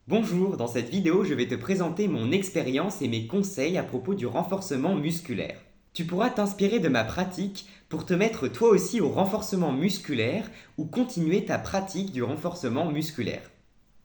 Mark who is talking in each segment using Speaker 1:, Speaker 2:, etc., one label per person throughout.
Speaker 1: Bonjour, dans cette vidéo, je vais te présenter mon expérience et mes conseils à propos du renforcement musculaire. Tu pourras t'inspirer de ma pratique pour te mettre toi aussi au renforcement musculaire ou continuer ta pratique du renforcement musculaire.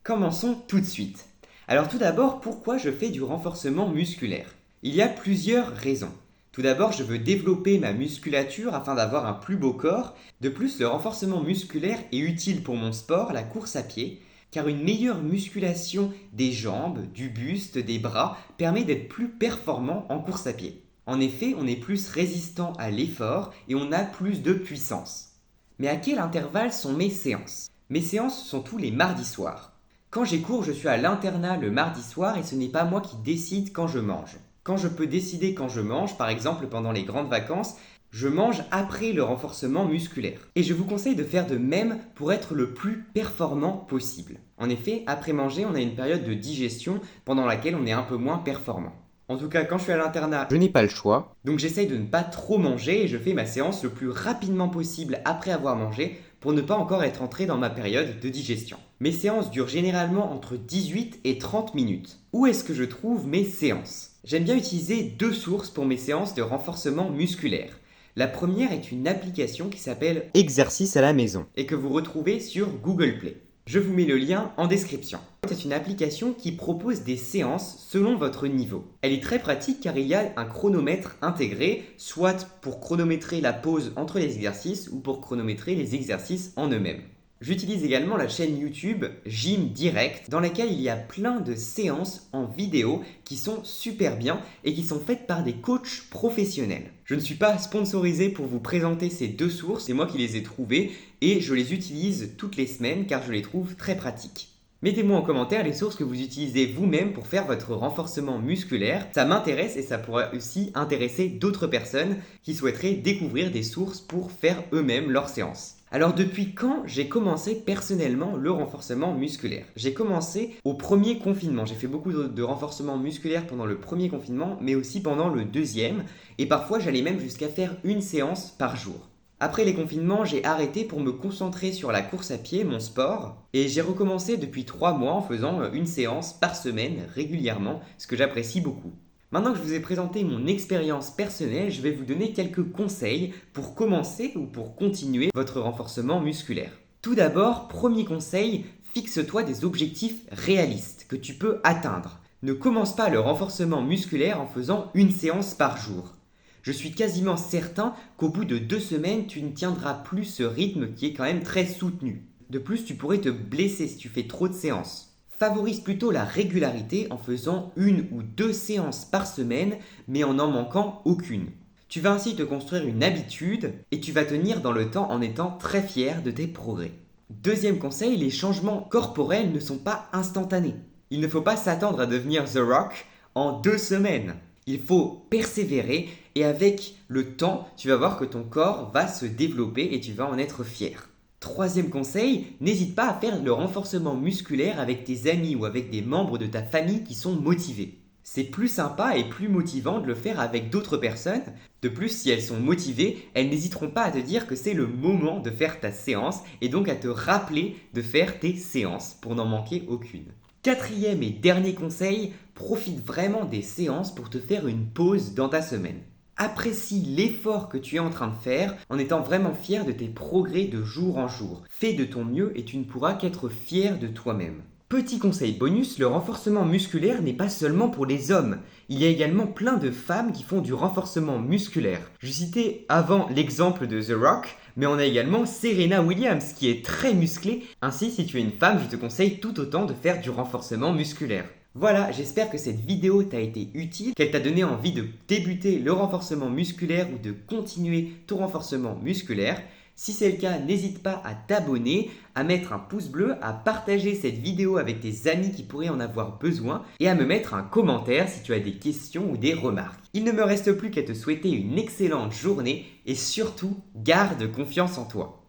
Speaker 1: Commençons tout de suite. Alors tout d'abord, pourquoi je fais du renforcement musculaire? Il y a plusieurs raisons. Tout d'abord, je veux développer ma musculature afin d'avoir un plus beau corps. De plus, le renforcement musculaire est utile pour mon sport, la course à pied, car une meilleure musculation des jambes, du buste, des bras permet d'être plus performant en course à pied. En effet, on est plus résistant à l'effort et on a plus de puissance. Mais à quel intervalle sont mes séances? Mes séances sont tous les mardis soirs. Quand j'ai cours, je suis à l'internat le mardi soir et ce n'est pas moi qui décide quand je mange. Quand je peux décider quand je mange, par exemple pendant les grandes vacances, je mange après le renforcement musculaire. Et je vous conseille de faire de même pour être le plus performant possible. En effet, après manger, on a une période de digestion pendant laquelle on est un peu moins performant. En tout cas, quand je suis à l'internat, je n'ai pas le choix. Donc j'essaye de ne pas trop manger et je fais ma séance le plus rapidement possible après avoir mangé pour ne pas encore être entré dans ma période de digestion. Mes séances durent généralement entre 18 et 30 minutes. Où est-ce que je trouve mes séances? J'aime bien utiliser deux sources pour mes séances de renforcement musculaire. La première est une application qui s'appelle Exercice à la maison et que vous retrouvez sur Google Play. Je vous mets le lien en description. C'est une application qui propose des séances selon votre niveau. Elle est très pratique car il y a un chronomètre intégré, soit pour chronométrer la pause entre les exercices ou pour chronométrer les exercices en eux-mêmes. J'utilise également la chaîne YouTube Gym Direct dans laquelle il y a plein de séances en vidéo qui sont super bien et qui sont faites par des coachs professionnels. Je ne suis pas sponsorisé pour vous présenter ces deux sources, c'est moi qui les ai trouvées et je les utilise toutes les semaines car je les trouve très pratiques. Mettez-moi en commentaire les sources que vous utilisez vous-même pour faire votre renforcement musculaire. Ça m'intéresse et ça pourrait aussi intéresser d'autres personnes qui souhaiteraient découvrir des sources pour faire eux-mêmes leurs séances. Alors depuis quand j'ai commencé personnellement le renforcement musculaire? J'ai commencé au premier confinement. J'ai fait beaucoup de renforcement musculaire pendant le premier confinement, mais aussi pendant le deuxième. Et parfois j'allais même jusqu'à faire une séance par jour. Après les confinements, j'ai arrêté pour me concentrer sur la course à pied, mon sport, et j'ai recommencé depuis 3 mois en faisant une séance par semaine régulièrement, ce que j'apprécie beaucoup. Maintenant que je vous ai présenté mon expérience personnelle, je vais vous donner quelques conseils pour commencer ou pour continuer votre renforcement musculaire. Tout d'abord, premier conseil, fixe-toi des objectifs réalistes que tu peux atteindre. Ne commence pas le renforcement musculaire en faisant une séance par jour. Je suis quasiment certain qu'au bout de 2 semaines, tu ne tiendras plus ce rythme qui est quand même très soutenu. De plus, tu pourrais te blesser si tu fais trop de séances. Favorise plutôt la régularité en faisant 1 ou 2 séances par semaine, mais en n'en manquant aucune. Tu vas ainsi te construire une habitude et tu vas tenir dans le temps en étant très fier de tes progrès. Deuxième conseil, les changements corporels ne sont pas instantanés. Il ne faut pas s'attendre à devenir The Rock en 2 semaines. Il faut persévérer et avec le temps, tu vas voir que ton corps va se développer et tu vas en être fier. Troisième conseil, n'hésite pas à faire le renforcement musculaire avec tes amis ou avec des membres de ta famille qui sont motivés. C'est plus sympa et plus motivant de le faire avec d'autres personnes. De plus, si elles sont motivées, elles n'hésiteront pas à te dire que c'est le moment de faire ta séance et donc à te rappeler de faire tes séances pour n'en manquer aucune. Quatrième et dernier conseil, profite vraiment des séances pour te faire une pause dans ta semaine. Apprécie l'effort que tu es en train de faire en étant vraiment fier de tes progrès de jour en jour. Fais de ton mieux et tu ne pourras qu'être fier de toi-même. Petit conseil bonus, le renforcement musculaire n'est pas seulement pour les hommes. Il y a également plein de femmes qui font du renforcement musculaire. Je citais avant l'exemple de The Rock, mais on a également Serena Williams qui est très musclée. Ainsi, si tu es une femme, je te conseille tout autant de faire du renforcement musculaire. Voilà, j'espère que cette vidéo t'a été utile, qu'elle t'a donné envie de débuter le renforcement musculaire ou de continuer ton renforcement musculaire. Si c'est le cas, n'hésite pas à t'abonner, à mettre un pouce bleu, à partager cette vidéo avec tes amis qui pourraient en avoir besoin et à me mettre un commentaire si tu as des questions ou des remarques. Il ne me reste plus qu'à te souhaiter une excellente journée et surtout, garde confiance en toi.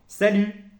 Speaker 1: Salut!